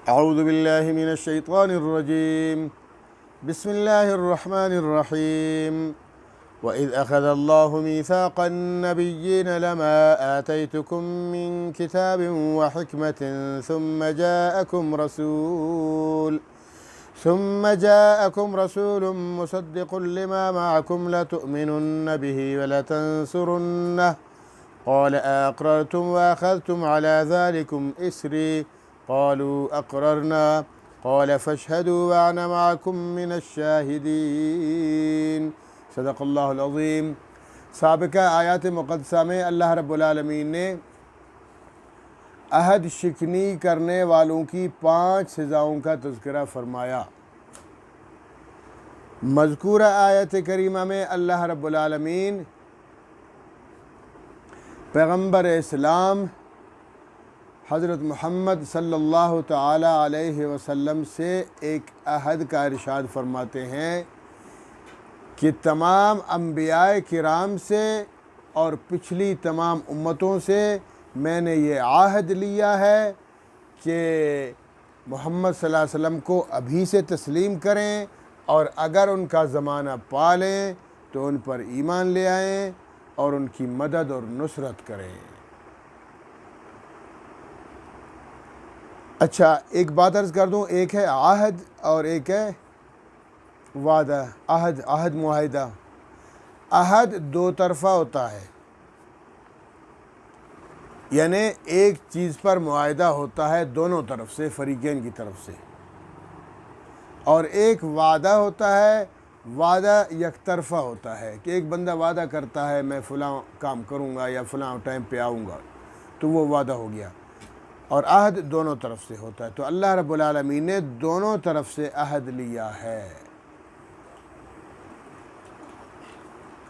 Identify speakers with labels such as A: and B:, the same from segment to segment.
A: अऊज़ु बिल्लाहि मिनश्शैतानिर्रजीम बिस्मिल्लाहिर्रहमानिर्रहीम व इज़ अख़ज़ल्लाहु मीसाक़न नबिय्यीन लमा आतैतुकुम मिन किताबिन व हिकमतिन सुम्म जाअकुम रसूलुम मुसद्दिक़ुन लिमा मअकुम लतुअमिनुन्न बिही व लतंसुरुन्नह क़ाल अअक़ररतुम व अख़ज़्तुम अला ज़ालिकुम इस्री क़ालू अक़ररना क़ाल फ़अशहदू व अना मअकुम मिनश्शाहिदीन। सदक़ल्लाहुल अज़ीम। साबिक़ा आयात मुक़द्दसा में अल्लाह रब्बुल आलमीन ने अहद शिकनी करने वालों की 5 सज़ाओं का तज़किरा फ़रमाया। मज़कूरा आयत करीमा में अल्लाह रब्बुल आलमीन पैगम्बर इस्लाम हज़रत मुहम्मद सल्लल्लाहु ताला अलैहि वसल्लम से एक अहद का इरशाद फ़रमाते हैं कि तमाम अंबियाए किराम से और पिछली तमाम उम्मतों से मैंने ये आहद लिया है कि मोहम्मद सल्लल्लाहु अलैहि वसल्लम को अभी से तस्लीम करें और अगर उनका ज़माना पा लें तो उन पर ईमान ले आएँ और उनकी मदद और नुसरत करें। अच्छा, एक बात अर्ज़ कर दूँ, एक है आहद और एक है वादा। आहद मुआहिदा। आहद दो तरफ़ा होता है, यानी एक चीज़ पर मुआहिदा होता है दोनों तरफ से, फ़रीक़ैन की तरफ से, और एक वादा होता है, वादा एक तरफ़ा होता है कि एक बंदा वादा करता है मैं फ़लाँ काम करूँगा या फ़लाँ टाइम पे आऊँगा, तो वो वादा हो गया। और अहद दोनों तरफ से होता है। तो अल्लाह रब्बुल आलमीन ने दोनों तरफ से अहद लिया है।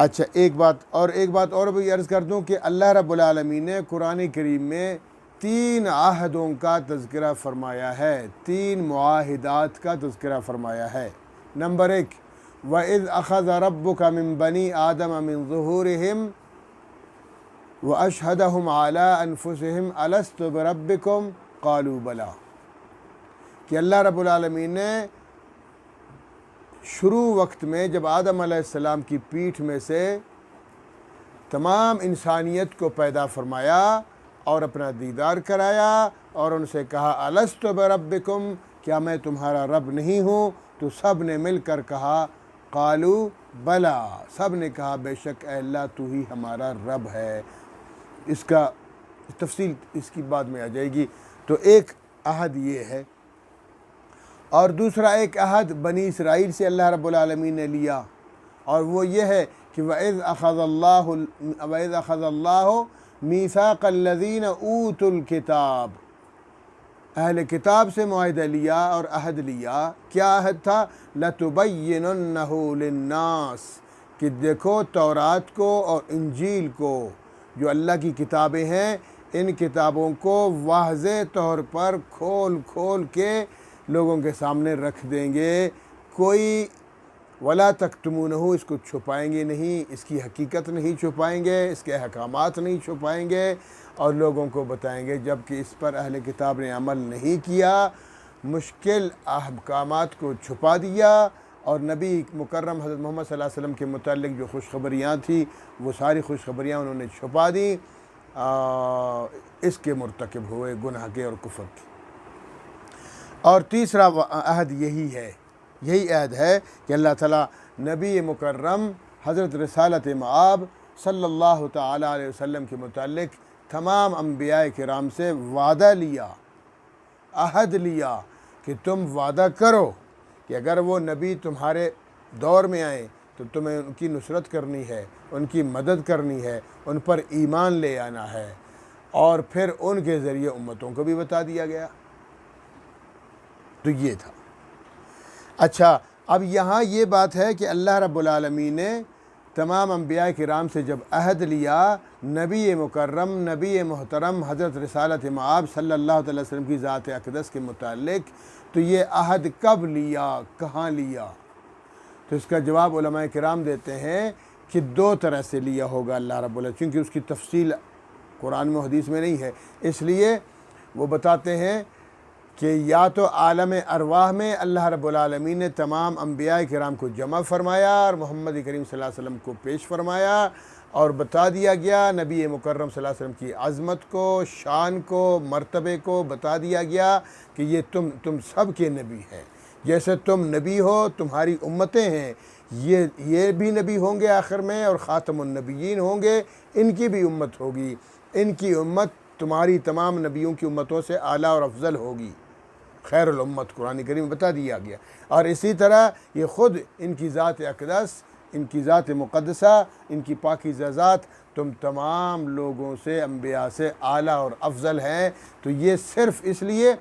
A: अच्छा, एक बात और भी अर्ज़ कर दूँ कि अल्लाह रब्बुल आलमीन ने कुरान करीम में 3 आहदों का तज़किरा फ़रमाया है, 3 मुआहिदात का तज़किरा फ़रमाया है। नंबर 1, व इज़ अख़ज़ रब्बुका मिन बनी आदम मिन ज़ुहूरिहिम व अशहदहुम अला अनफुसिहिम अलस्तु बिरब्बिकुम क़ालू बला। कि अल्लाह रब्बुल आलमीन ने शुरू वक्त में जब आदम अलैहिस्सलाम की पीठ में से तमाम इंसानियत को पैदा फरमाया और अपना दीदार कराया और उनसे कहा अलस्तु बिरब्बिकुम, क्या मैं तुम्हारा रब नहीं हूँ? तो सब ने मिलकर कहा क़ालू बला, सब ने कहा बेशक अल्लाह तू ही हमारा रब है। इसका तफसील इसकी बाद में आ जाएगी। तो एक अहद ये है, और दूसरा एक अहद बनी इसराइल से अल्लाह रब्बुल आलमीन ने लिया, और वो ये है कि वइज़ अख़ज़ल्लाहु मीसाक़ल्लज़ीन ऊतुल किताब, अहले किताब से मुआहिदा लिया और अहद लिया। क्या अहद था? लतुबय्यिनुन्नहु लिन्नास, कि देखो तौरात को और इंजील को, जो अल्लाह की किताबें हैं, इन किताबों को वाज़े तौर पर खोल खोल के लोगों के सामने रख देंगे। कोई वला तक्तुमूनहु, इसको छुपाएंगे नहीं, इसकी हकीकत नहीं छुपाएंगे, इसके अहकामात नहीं छुपाएंगे और लोगों को बताएंगे, जबकि इस पर अहले किताब ने अमल नहीं किया, मुश्किल अहकामात को छुपा दिया और नबी मुकर्रम हज़रत मोहम्मद सल्लल्लाहु अलैहि वसल्लम के मुताल्लिक़ जो खुशखबरियाँ थी वो सारी खुशखबरियाँ उन्होंने छुपा दी। इसके मुर्तकिब हुए गुनाह के और कुफ्र के। और तीसरा अहद यही अहद है कि अल्लाह ताला नबी मुकर्रम हज़रत रिसालत मआब सल्लल्लाहु ताला अलैहि वसल्लम के मुताल्लिक़ तमाम अंबियाए किराम से वादा लिया, अहद लिया कि तुम वादा करो कि अगर वो नबी तुम्हारे दौर में आए तो तुम्हें उनकी नुसरत करनी है, उनकी मदद करनी है, उन पर ईमान ले आना है। और फिर उनके ज़रिए उम्मतों को भी बता दिया गया। तो ये था। अच्छा, अब यहाँ ये बात है कि अल्लाह रब्बुल आलमीन ने तमाम अंबिया किराम से जब अहद लिया नबी मुकर्रम नबी मोहतरम हज़रत रिसालत मआब सल्लल्लाहु अलैहि वसल्लम की ज़ात अक़दस के मुताल्लिक़, तो ये अहद कब लिया, कहाँ लिया? तो इसका जवाब उलमाए किराम देते हैं कि 2 तरह से लिया होगा अल्लाह रब्बुल आलमीन, क्योंकि उसकी तफसील कुरान में हदीस में नहीं है, इसलिए वो बताते हैं कि या तो आलम अरवाह में अल्लाह रब्बुल आलमीन ने तमाम अम्बिया किराम को जमा फरमाया और मोहम्मद करीम सल्लल्लाहु अलैहि वसल्लम को पेश फरमाया और बता दिया गया, नबी मुकर्रम सल्लल्लाहु अलैहि वसल्लम की अज़मत को, शान को, मर्तबे को बता दिया गया कि ये तुम सब के नबी हैं। जैसे तुम नबी हो, तुम्हारी उम्मतें हैं, ये भी नबी होंगे आखिर में और ख़ातमुन नबिय्यीन होंगे, इनकी भी उम्मत होगी। इनकी उम्मत तुम्हारी तमाम नबियों की उम्मतों से आला और अफजल होगी, खैरुल उम्मत कुरान करीम में बता दिया गया। और इसी तरह ये ख़ुद इनकी ज़ात अक़दस, इनकी ज़ात मुक़द्दसा, इनकी पाकीज़ा ज़ात तुम तमाम लोगों से, अम्बिया से आला और अफजल हैं। तो ये सिर्फ़ इसलिए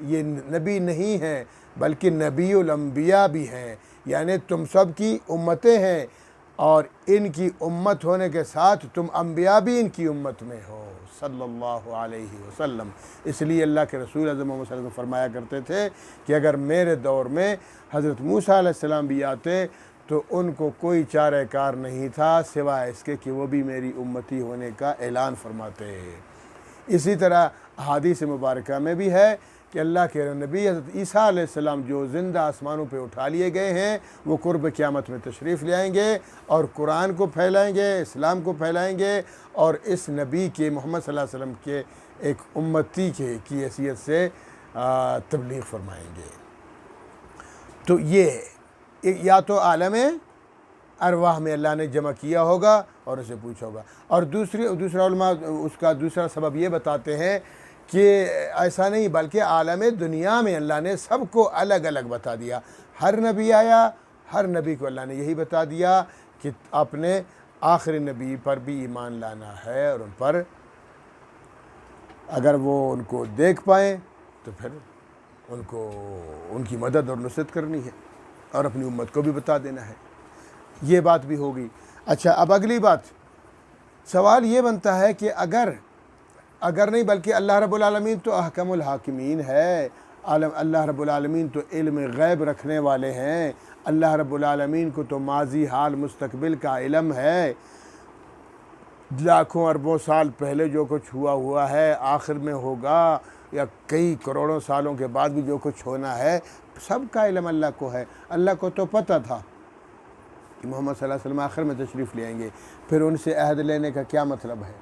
A: ये नबी नहीं हैं बल्कि नबीउल अम्बिया भी हैं, यानी तुम सब की उम्मतें हैं और इनकी उम्मत होने के साथ तुम अम्बिया भी इनकी उम्मत में हो सल्लल्लाहु अलैहि वसल्लम। इसलिए अल्लाह के रसूल हज़रत मोहम्मद सल्लल्लाहु अलैहि वसल्लम फरमाया करते थे कि अगर मेरे दौर में हज़रत मूसा अलैहिस्सलाम भी आते तो उनको कोई चारेकार नहीं था सिवाय इसके कि वो भी मेरी उम्मती होने का ऐलान फरमाते। इसी तरह अहादीस मुबारका में भी है कि अल्लाह के नबी हज़रत ईसा अलैहिस्सलाम जो ज़िंदा आसमानों पे उठा लिए गए हैं, वो कुर्ब क़यामत में तशरीफ़ ले आएंगे और कुरान को फैलाएंगे, इस्लाम को फैलाएंगे और इस नबी के मोहम्मद सल्लल्लाहु अलैहि वसल्लम के एक उम्मती की हैसियत से तबलीग फरमाएंगे। तो ये या तो आलम अरवाह में अल्लाह ने जमा किया होगा और उसे पूछा होगा। और दूसरा उलमा उसका दूसरा सबब ये बताते हैं कि ऐसा नहीं बल्कि आलम दुनिया में अल्लाह ने सबको अलग अलग बता दिया। हर नबी आया, हर नबी को अल्लाह ने यही बता दिया कि अपने आखिरी नबी पर भी ईमान लाना है और उन पर अगर वो उनको देख पाएँ तो फिर उनकी मदद और नुसरत करनी है और अपनी उम्मत को भी बता देना है। ये बात भी होगी। अच्छा, अब अगली बात, सवाल ये बनता है कि अगर नहीं बल्कि अल्लाह रब्बुल आलमीन तो अहकमुल हाकिमीन है, अल्लाह रब्बुल आलमीन तो इल्म गैब रखने वाले हैं, अल्लाह रब्बुल आलमीन को तो माजी हाल मुस्तकबिल का इल्म है, लाखों अरबों साल पहले जो कुछ हुआ है, आखिर में होगा या कई करोड़ों सालों के बाद भी जो कुछ होना है, सब का इल्म अल्लाह को है। अल्लाह को तो पता था कि मोहम्मद सल्लल्लाहु अलैहि वसल्लम आखिर में तशरीफ़ ले आएंगे, फिर उनसे अहद लेने का क्या मतलब है?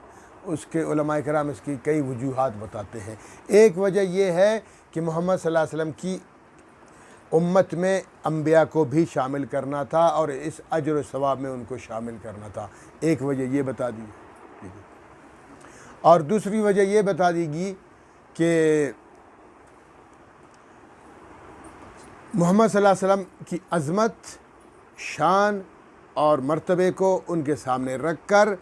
A: उसके उलमाए किराम इसकी कई वजूहात बताते हैं। एक वजह यह है कि मोहम्मद सल्लल्लाहु अलैहि वसल्लम की उम्मत में अम्बिया को भी शामिल करना था और इस अजर व सवाब में उनको शामिल करना था। एक वजह ये बता दी। और दूसरी वजह ये बता देगी कि मोहम्मद सल्लल्लाहु अलैहि वसल्लम की अज़मत, शान और मर्तबे को उनके सामने रख कर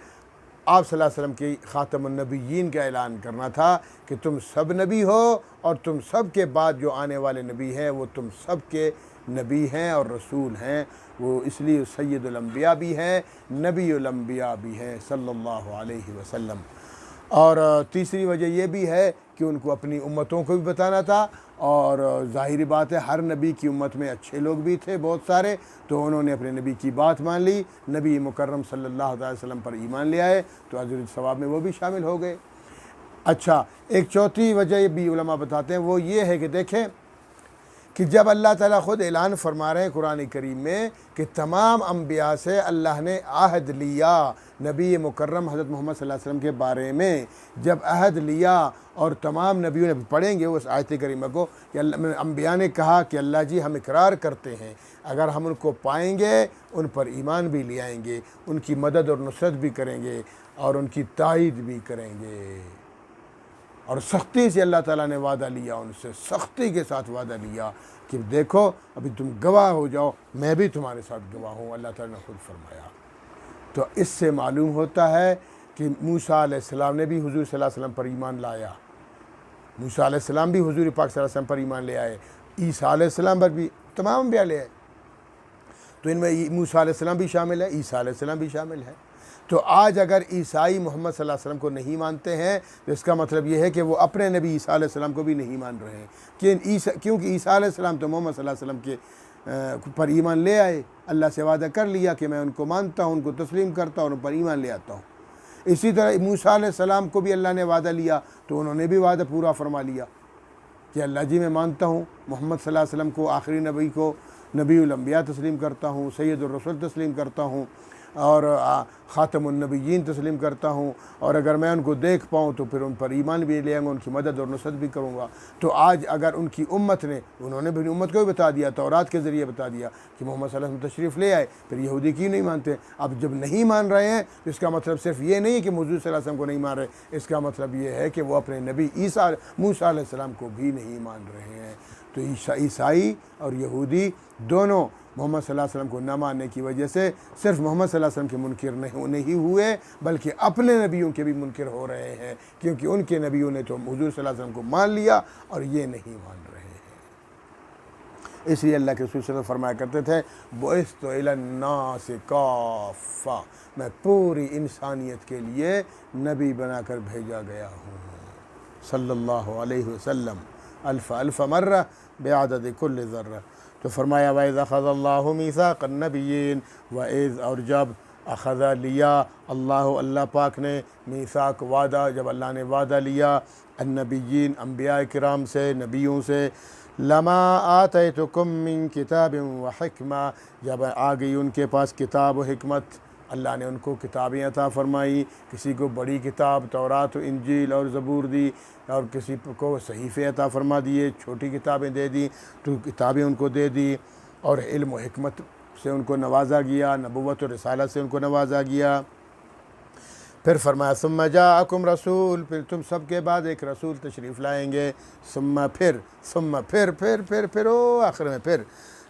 A: आप सल्लल्लाहु अलैहि वसल्लम की ख़ातमुन नबिय्यीन का ऐलान करना था कि तुम सब नबी हो और तुम सब के बाद जो आने वाले नबी हैं वो तुम सब के नबी हैं और रसूल हैं। वो इसलिए सय्यदुल अंबिया भी हैं, नबीउल अंबिया भी हैं सल्लल्लाहु अलैहि वसल्लम। और तीसरी वजह यह भी है कि उनको अपनी उम्मतों को भी बताना था और ज़ाहिरी बात है हर नबी की उम्मत में अच्छे लोग भी थे बहुत सारे, तो उन्होंने अपने नबी की बात मान ली, नबी मुकर्रम सल्लल्लाहु अलैहि वसल्लम पर ईमान ले आए तो अजर सवाब में वो भी शामिल हो गए। अच्छा, एक चौथी वजह भी उलमा बताते हैं, वो ये है कि देखें कि जब अल्लाह ताला ख़ुद ऐलान फरमा रहे हैं कुरान करीम में कि तमाम अम्बिया से अल्लाह ने आहद लिया, नबी मुकर्रम हज़रत मोहम्मद सल्लल्लाहु अलैहि वसल्लम के बारे में जब अहद लिया और तमाम नबियों ने पढ़ेंगे उस आयत करीमा को कि अम्बिया ने कहा कि अल्लाह जी हम इकरार करते हैं अगर हम उनको पाएंगे उन पर ईमान भी ले आएंगे, उनकी मदद और नुसरत भी करेंगे और उनकी तायीद भी करेंगे। और सख्ती से अल्लाह ताला ने वादा लिया, उनसे सख्ती के साथ वादा लिया कि देखो अभी तुम गवाह हो जाओ, मैं भी तुम्हारे साथ गवाह हूँ, अल्लाह ताला ने खुद फरमाया। तो इससे मालूम होता है कि मूसा अलैहिस्सलाम ने भी हुज़ूर सल्लल्लाहु अलैहि वसल्लम पर ईमान लाया, मूसा अलैहिस्सलाम भी हुज़ूर पाक सल्लल्लाहु अलैहि वसल्लम पर ईमान ले आए, ईसा अलैहिस्सलाम पर भी तमाम अम्बिया ले आए। तो इनमें मूसा अलैहिस्सलाम भी शामिल है, ईसा अलैहिस्सलाम भी शामिल है। तो आज अगर ईसाई मोहम्मद सल्लल्लाहु अलैहि वसल्लम को नहीं मानते हैं तो इसका मतलब ये है कि वो अपने नबी ईसा अलैहिस्सलाम को भी नहीं मान रहे हैं क्योंकि ईसा अलैहिस्सलाम तो मोहम्मद सल्लल्लाहु अलैहि वसल्लम के पर ईमान ले आए, अल्लाह से वादा कर लिया कि मैं उनको मानता हूँ, उनको तस्लीम करता हूँ, उन पर ईमान ले आता हूँ। इसी तरह मूसा अलैहिस्सलाम को भी अल्लाह ने वादा लिया तो उन्होंने भी वादा पूरा फरमा लिया। कि अल्लाह जी मैं मानता हूँ मोहम्मद सल्लल्लाहु अलैहि वसल्लम को आखिरी नबी को नबीउल अंबिया तस्लीम करता हूँ, सैयदुर रसूल तस्लीम करता हूँ और ख़ातमुन नबिय्यीन तस्लीम करता हूँ, और अगर मैं उनको देख पाऊँ तो फिर उन पर ईमान भी ले आऊँगा, उनकी मदद और नुसरत भी करूँगा। तो आज अगर उनकी उम्मत ने, उन्होंने भी उम्मत को भी बता दिया, तौरात के ज़रिए बता दिया कि मोहम्मद सल्लल्लाहु अलैहि वसल्लम तशरीफ़ ले आए, फिर यहूदी क्यों नहीं मानते? अब जब नहीं मान रहे हैं तो इसका मतलब सिर्फ ये नहीं है कि हुज़ूर सल्लल्लाहु अलैहि वसल्लम को नहीं मान रहे, इसका मतलब ये है कि वो अपने नबी मूसा अलैहिस्सलाम को भी नहीं मान रहे हैं। तो ईसाई और यहूदी दोनों मोहम्मद सल्लल्लाहु अलैहि वसल्लम को न मानने की वजह से सिर्फ मोहम्मद सल्लल्लाहु अलैहि वसल्लम के मुनकिर नहीं हुए, बल्कि अपने नबियों के भी मुनकिर हो रहे हैं, क्योंकि उनके नबियों ने तो हुज़ूर सल्लल्लाहु अलैहि वसल्लम को मान लिया और ये नहीं मान रहे हैं। इसलिए अल्लाह के रसूल सल्लल्लाहु अलैहि वसल्लम फरमाया करते थे, बुइस्तु इलन्नास काफ़ा, मैं पूरी इंसानियत के लिए नबी बनाकर भेजा गया हूँ सल्लल्लाहु अलैहि वसल्लम, अल्फ़ अल्फ़ मर्रा बिअदद कुल्ल ज़र्रा। तो फरमाया वइज़ अख़ज़ल्लाहु मीसाक़न नबिय्यीन, वइज़ और जब अख़ज़ लिया अल्लाह पाक ने मीसाक़ वादा, जब अल्लाह ने वादा लिया अन्नबिय्यीन अंबिया किराम से, नबियों से, लमा आतैतुकुम मिन किताबिन व हिकमा, जब आ गई उनके पास किताब व हिकमत, अल्लाह ने उनको किताबें अता फ़रमाई, किसी को बड़ी किताब तौरात इंजील और ज़बूर दी, और किसी को सहीफ़े अता फ़रमा दिए, छोटी किताबें दे दी, तो किताबें उनको दे दी, और इल्म व हिकमत से उनको नवाजा गया, नबुव्वत और रिसालत से उनको नवाजा गया। फिर फरमाया सुम्मा जाअकुम रसूल, फिर तुम सब के बाद एक रसूल तशरीफ़ लाएंगे, सुम्मा फिर ओ आखिर में फिर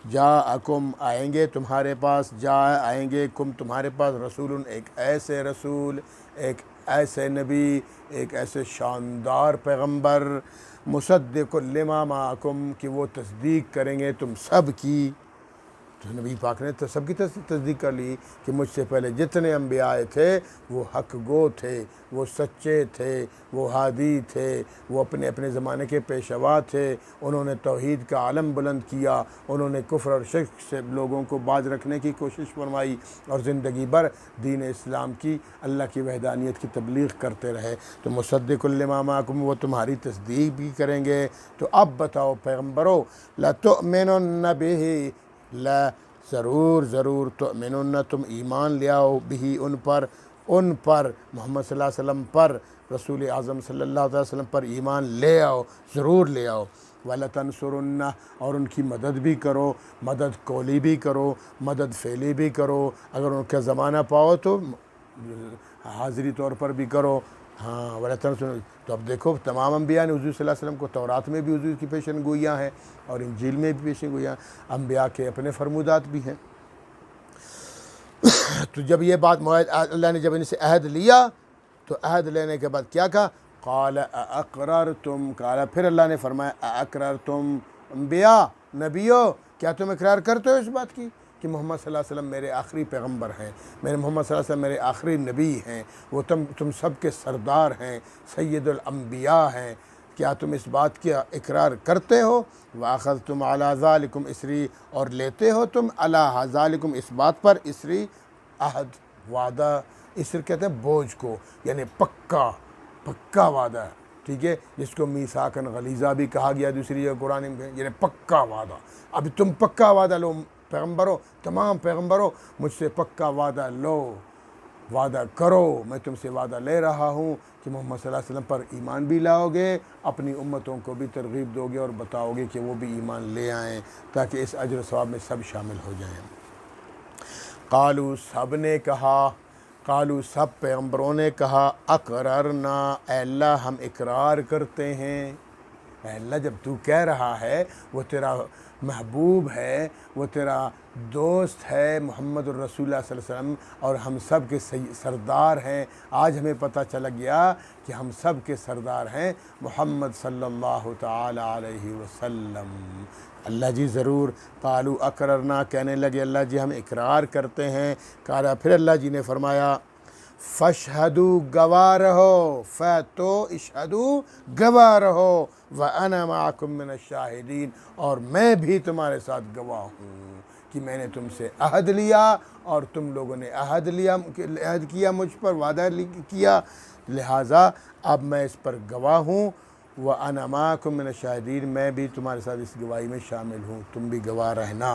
A: जाअकुम आएंगे तुम्हारे पास, आएंगे कुम तुम्हारे पास, रसूल एक ऐसे रसूल, एक ऐसे नबी, एक ऐसे शानदार पैगंबर, मुसद्दिक़ुल लिमा माअकुम, कि वो तस्दीक करेंगे तुम सब की। तो नबी पाक ने तो सबकी तस्दीक कर ली कि मुझसे पहले जितने अम्बिया आए थे वो हक़ गो थे, वो सच्चे थे, वो हादी थे, वो अपने अपने ज़माने के पेशवा थे, उन्होंने तौहीद का आलम बुलंद किया, उन्होंने कुफ्र और शिर्क से लोगों को बाज रखने की कोशिश फरमाई और ज़िंदगी भर दीन इस्लाम की, अल्लाह की वहदानियत की तबलीग करते रहे। तो मुसद्दिक़ुल लिमा माअकुम, वो तुम्हारी तस्दीक भी करेंगे। तो अब बताओ पैगम्बरों, लतुअमिनुन्न बिही, ला ज़रूर तुमिनुन्न, तुम ईमान ले आओ, बिही उन पर मोहम्मद सल्लल्लाहु अलैहि वसल्लम पर, रसूल आज़म सल्लल्लाहु अलैहि वसल्लम पर ईमान ले आओ, ज़रूर ले आओ। वलतंसुरुन्ना, और उनकी मदद भी करो, मदद कौली भी करो, मदद फ़ेली भी करो, अगर उनका ज़माना पाओ तो हाज़िरी तौर पर भी करो। हाँ वलतंसुरुन्ना, तो अब देखो तमाम अम्बिया ने हुज़ूर सल्लल्लाहु अलैहि वसल्लम को, तौरात में भी हुज़ूर की पेशन गोइयाँ हैं और इंजील में भी पेशन गोइयाँ, अम्बिया के अपने फरमुदात भी हैं। तो जब ये बात अल्लाह ने जब इनसे अहद लिया, तो अहद लेने के बाद क्या कहा, क़ाल अअक़ररतुम, काला फिर अल्लाह ने फरमाया अअक़ररतुम, अम्बिया नबियो, क्या तुम इकरार करते हो इस बात की कि मोहम्मद सल्लल्लाहु अलैहि वसल्लम मेरे आखिरी पैगंबर हैं, मोहम्मद सल्लल्लाहु अलैहि वसल्लम मेरे आखिरी नबी हैं, वो तुम सब के सरदार हैं, सैयदुल अंबिया हैं, क्या तुम इस बात का इकरार करते हो? वाख़ज़्तुम अला ज़ालिकुम इसरी, और लेते हो तुम अला ज़ालिकुम इस बात पर, इसरी अहद वादा, इसर कहते हैं बोझ को, यानी पक्का वादा, ठीक है, जिसको मीसाकन गलीज़ा भी कहा गया दूसरी जगह कुरान में, यानी पक्का वादा। अभी तुम पक्का वादा लो पैगम्बरों, तमाम पैगम्बरों मुझसे पक्का वादा लो, वादा करो, मैं तुमसे वादा ले रहा हूँ कि मोहम्मद सल्लल्लाहु अलैहि वसल्लम पर ईमान भी लाओगे, अपनी उम्मतों को भी तरगीब दोगे और बताओगे कि वो भी ईमान ले आएँ, ताकि इस अजर सवाब में सब शामिल हो जाएँ। कालू, सब पैगम्बरों ने कहा, अक़ररना, अल्लाह हम इकरार करते हैं। अल्लाह जब तू कह रहा है, वो तेरा महबूब है, वो तेरा दोस्त है मोहम्मद रसूलुल्लाह सल्लल्लाहु अलैहि वसल्लम, और हम सब के सरदार हैं। आज हमें पता चला गया कि हम सब के सरदार हैं मोहम्मद सल्लल्लाहु ताला अलैहि वसल्लम। अल्लाह जी ज़रूर, कालू अक़ररना, कहने लगे अल्लाह जी हम इकरार करते हैं। काला फिर अल्लाह जी ने फरमाया, फ़शहदू, गवाह रहो, फ़तो इशहदू, गवाह रहो, व अना माअकुम मिनश्शाहिदीन, और मैं भी तुम्हारे साथ गवाह हूँ कि मैंने तुमसे अहद लिया और तुम लोगों ने अहद किया मुझ पर, वादा किया, लिहाजा अब मैं इस पर गवाह हूँ। व अना माकुम मिन शाहिदीन, मैं भी तुम्हारे साथ इस गवाही में शामिल हूँ, तुम भी गवाह रहना।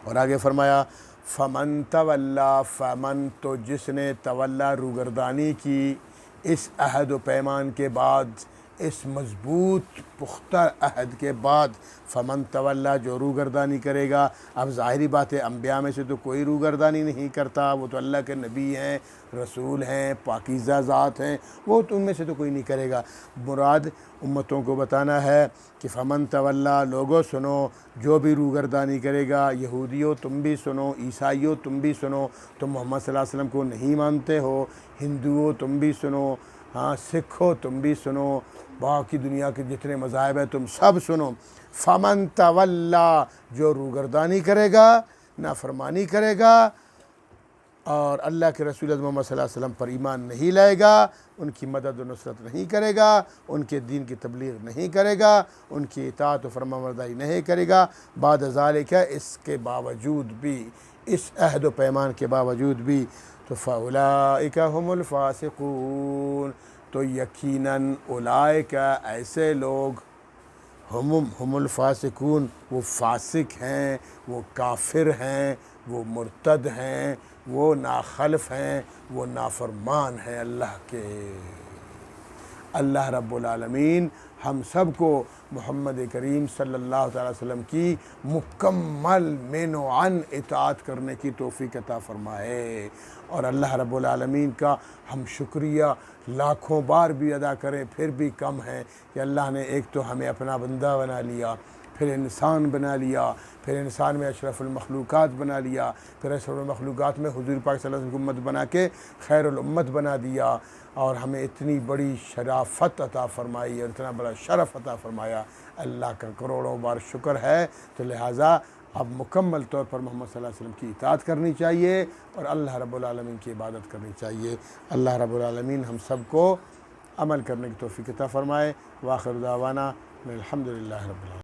A: और आगे फरमाया फ़मन तवल्ला, फ़मन तो जिसने तवल्ला रूगर्दानी की, इस अहद व पैमान के बाद, इस मज़बूत पुख्ता अहद के बाद, फ़मन तवल्ला जो रूगर्दानी करेगा। अब ज़ाहिरी बात है अम्बिया में से तो कोई रूगर्दानी नहीं करता, वो तो अल्लाह के नबी हैं, रसूल हैं, पाकीज़ा ज़ात हैं, वो तो उनमें से तो कोई नहीं करेगा। मुराद उम्मतों को बताना है कि फ़मन तवल्ला, लोगों सुनो, जो भी रूगर्दानी करेगा, यहूदियों तुम भी सुनो, ईसाइयों तुम भी सुनो, तुम मोहम्मद सल्लल्लाहु अलैहि वसल्लम को नहीं मानते हो, हिंदुओं तुम भी सुनो, हाँ सिखो तुम भी सुनो, बाकी दुनिया के जितने मज़ाहिब हैं तुम सब सुनो। फ़मन तवल्ला, जो रूगर्दानी करेगा, नाफरमानी करेगा और अल्लाह के रसूल मोहम्मद सल्लल्लाहु अलैहि वसल्लम पर ईमान नहीं लाएगा, उनकी मदद व नुसरत नहीं करेगा, उनके दीन की तबलीग नहीं करेगा, उनकी इताअत व फरमाबरदारी नहीं करेगा, बाद ज़ालिका, इसके बावजूद भी, इस अहद व पैमान के बावजूद भी, तो फ़उलाइका हुमुल फ़ासिक़ून, तो यकीनन उलाइका, ऐसे लोग, हुमुल फ़ासिक़ून, वो फ़ासिक हैं, वो काफिर हैं, वो मुर्तद हैं, वो नाखलफ हैं, वो नाफरमान हैं अल्लाह के। अल्लाह रब्बुल आलमीन हम सब को मोहम्मद करीम सल्लल्लाहु अलैहि वसल्लम की मुकम्मल मेनोअन इताअत करने की तौफ़ीक़ अता फ़रमाए। और अल्लाह रब्बुल आलमीन का हम शुक्रिया लाखों बार भी अदा करें फिर भी कम है कि अल्लाह ने एक तो हमें अपना बंदा बना लिया, फिर इंसान बना लिया, फिर इंसान में अशरफुल मखलूक़ात बना लिया, फिर अशरफुल मखलूक़ात में हुज़ूर पाक सल्लल्लाहु अलैहि वसल्लम की उम्मत बना के खैरुल उम्मत बना दिया, और हमें इतनी बड़ी शराफ़त अता फ़रमाई और इतना बड़ा शरफ़ अता फ़रमाया। अल्लाह का करोड़ों बार शुक्र है। तो लिहाजा अब मुकम्मल तौर पर मोहम्मद सल्लल्लाहु अलैहि वसल्लम की इताअत करनी चाहिए और अल्लाह रब्बुल आलमीन की इबादत करनी चाहिए। अल्लाह रब्बुल आलमीन हम सब को अमल करने की तौफ़ीक़ अता फ़रमाए। व आखिर दावाना अल्हम्दुलिल्लाहि रब्बिल आलमीन।